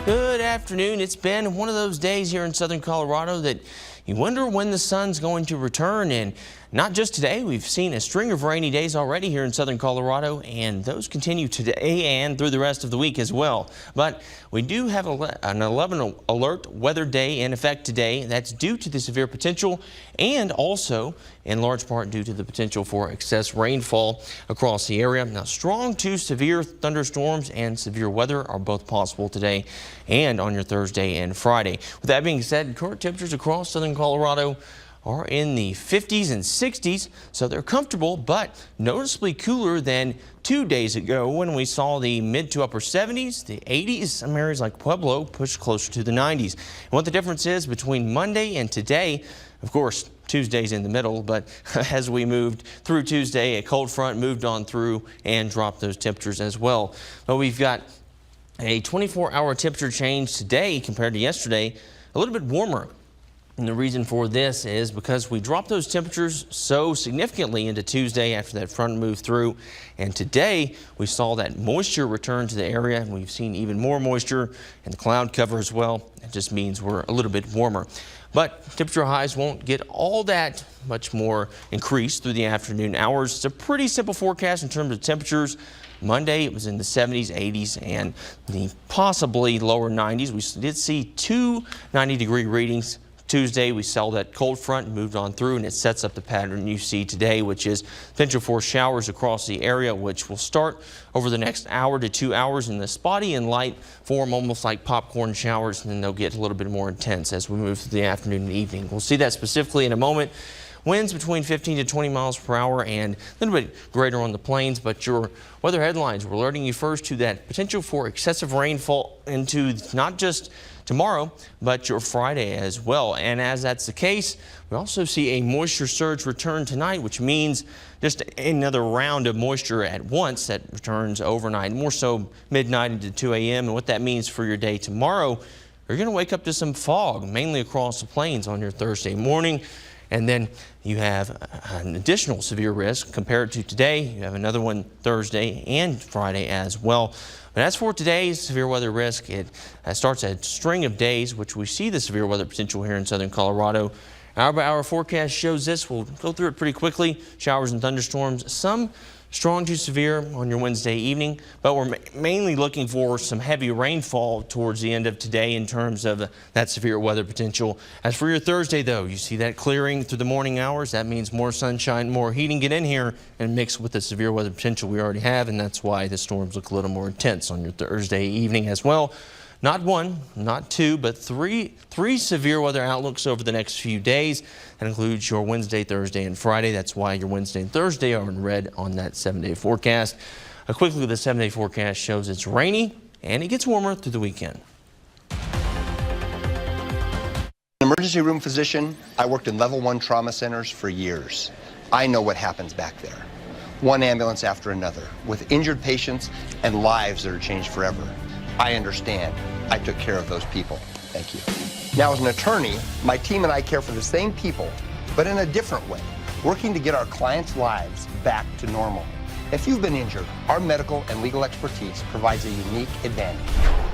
Good afternoon. It's been one of those days here in southern Colorado that you wonder when the sun's going to return, and not just today. We've seen a string of rainy days already here in southern Colorado, and those continue today and through the rest of the week as well. But we do have an 11 alert weather day in effect today. That's due to the severe potential and also in large part due to the potential for excess rainfall across the area. Now, strong to severe thunderstorms and severe weather are both possible today and on your Thursday and Friday. With that being said, current temperatures across southern Colorado are in the 50s and 60s, so they're comfortable, but noticeably cooler than 2 days ago when we saw the mid to upper 70s, the 80s. Some areas like Pueblo pushed closer to the 90s. And what the difference is between Monday and today, of course, Tuesday's in the middle, but as we moved through Tuesday, a cold front moved on through and dropped those temperatures as well. But we've got a 24-hour temperature change today compared to yesterday, a little bit warmer. And the reason for this is because we dropped those temperatures so significantly into Tuesday after that front moved through. And today we saw that moisture return to the area, and we've seen even more moisture and the cloud cover as well. It just means we're a little bit warmer. But temperature highs won't get all that much more increased through the afternoon hours. It's a pretty simple forecast in terms of temperatures. Monday, it was in the 70s, 80s, and the possibly lower 90s. We did see 2 90-degree readings. Tuesday, we saw that cold front moved on through, and it sets up the pattern you see today, which is potential for showers across the area, which will start over the next hour to 2 hours in the spotty and light form, almost like popcorn showers, and then they'll get a little bit more intense as we move through the afternoon and evening. We'll see that specifically in a moment. Winds between 15 to 20 miles per hour and a little bit greater on the plains, but your weather headlines were alerting you first to that potential for excessive rainfall into not just tomorrow, but your Friday as well. And as that's the case, we also see a moisture surge return tonight, which means just another round of moisture at once that returns overnight, more so midnight into 2 a.m. And what that means for your day tomorrow, you're going to wake up to some fog, mainly across the plains on your Thursday morning. And then you have an additional severe risk compared to today. You have another one Thursday and Friday as well. But as for today's severe weather risk, it starts a string of days, which we see the severe weather potential here in southern Colorado. Hour-by-hour forecast shows this. We'll go through it pretty quickly. Showers and thunderstorms, some strong to severe on your Wednesday evening, but we're mainly looking for some heavy rainfall towards the end of today in terms of that severe weather potential. As for your Thursday, though, you see that clearing through the morning hours. That means more sunshine, more heating get in here and mix with the severe weather potential we already have, and that's why the storms look a little more intense on your Thursday evening as well. Not one, not two, but three severe weather outlooks over the next few days. That includes your Wednesday, Thursday, and Friday. That's why your Wednesday and Thursday are in red on that 7-day forecast. A quick look at the 7-day forecast shows it's rainy and it gets warmer through the weekend. An emergency room physician, I worked in level 1 trauma centers for years. I know what happens back there. One ambulance after another, with injured patients and lives that are changed forever. I understand. I took care of those people. Thank you. Now, as an attorney, my team and I care for the same people, but in a different way, working to get our clients' lives back to normal. If you've been injured, our medical and legal expertise provides a unique advantage.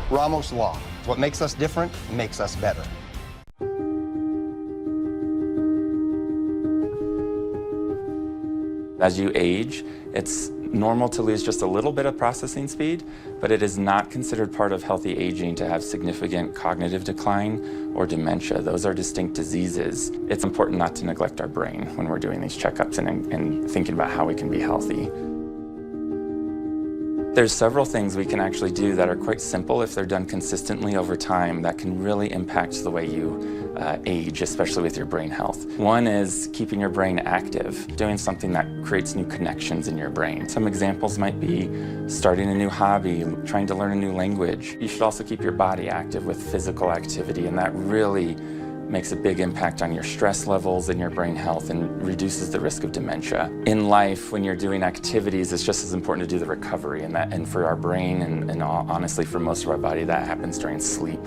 Ramos Law. What makes us different makes us better. As you age, it's normal to lose just a little bit of processing speed, but it is not considered part of healthy aging to have significant cognitive decline or dementia. Those are distinct diseases. It's important not to neglect our brain when we're doing these checkups and thinking about how we can be healthy. There's several things we can actually do that are quite simple if they're done consistently over time that can really impact the way you age, especially with your brain health. One is keeping your brain active, doing something that creates new connections in your brain. Some examples might be starting a new hobby, trying to learn a new language. You should also keep your body active with physical activity, and that really makes a big impact on your stress levels and your brain health and reduces the risk of dementia. In life, when you're doing activities, it's just as important to do the recovery, and for our brain and honestly for most of our body, that happens during sleep.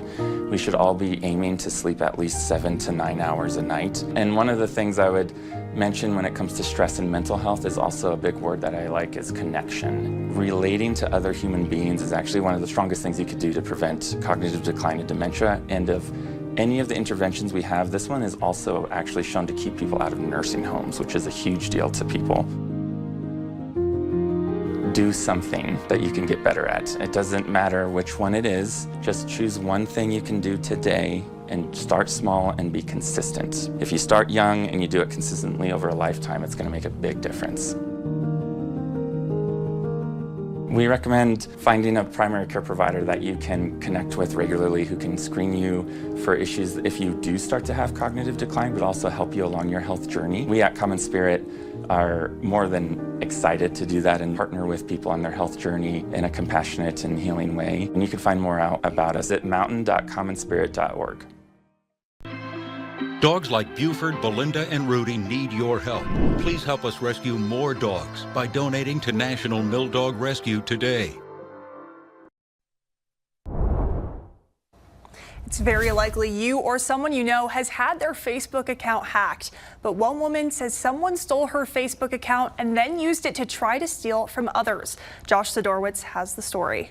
We should all be aiming to sleep at least 7 to 9 hours a night. And one of the things I would mention when it comes to stress and mental health is also a big word that I like, is connection. Relating to other human beings is actually one of the strongest things you could do to prevent cognitive decline and dementia. And of any of the interventions we have, this one is also actually shown to keep people out of nursing homes, which is a huge deal to people. Do something that you can get better at. It doesn't matter which one it is, just choose one thing you can do today and start small and be consistent. If you start young and you do it consistently over a lifetime, it's going to make a big difference. We recommend finding a primary care provider that you can connect with regularly, who can screen you for issues if you do start to have cognitive decline, but also help you along your health journey. We at Common Spirit are more than excited to do that and partner with people on their health journey in a compassionate and healing way. And you can find more out about us at mountain.commonspirit.org. Dogs like Buford, Belinda, and Rudy need your help. Please help us rescue more dogs by donating to National Mill Dog Rescue today. It's very likely you or someone you know has had their Facebook account hacked. But one woman says someone stole her Facebook account and then used it to try to steal from others. Josh Sidorowitz has the story.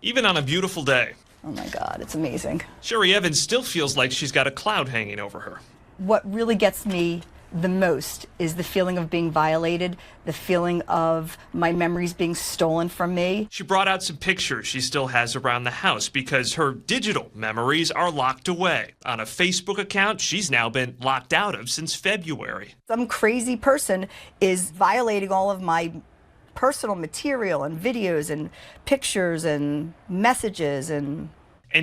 Even on a beautiful day, Oh my God, it's amazing. Sherry Evans still feels like she's got a cloud hanging over her. What really gets me the most is the feeling of being violated, the feeling of my memories being stolen from me. She brought out some pictures she still has around the house because her digital memories are locked away on a Facebook account she's now been locked out of since February. Some crazy person is violating all of my personal material and videos and pictures and messages. And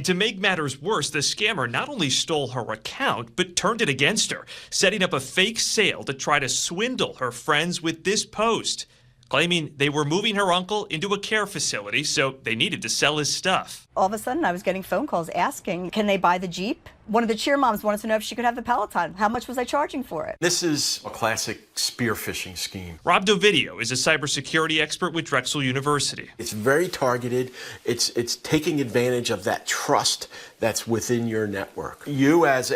to make matters worse, the scammer not only stole her account, but turned it against her, setting up a fake sale to try to swindle her friends with this post, claiming they were moving her uncle into a care facility, so they needed to sell his stuff. all of a sudden I was getting phone calls asking, can they buy the Jeep? One of the cheer moms wanted to know if she could have the Peloton. How much was I charging for it? This is a classic spear phishing scheme. Rob Dovidio is a cybersecurity expert with Drexel University. It's very targeted. It's taking advantage of that trust that's within your network. You as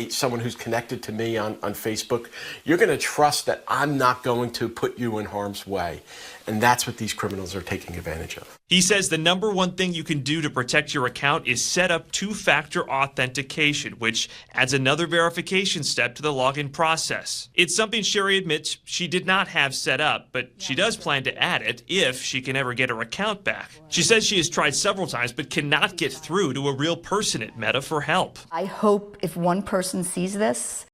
someone who's connected to me on Facebook, you're going to trust that I'm not going to put you in harm's way. And that's what these criminals are taking advantage of. He says the number one thing you can do to protect your account is set up two-factor authentication, which adds another verification step to the login process. It's something Sherry admits she did not have set up, but she does plan to add it if she can ever get her account back. She says she has tried several times but cannot get through to a real person at Meta for help. I hope if one person sees this,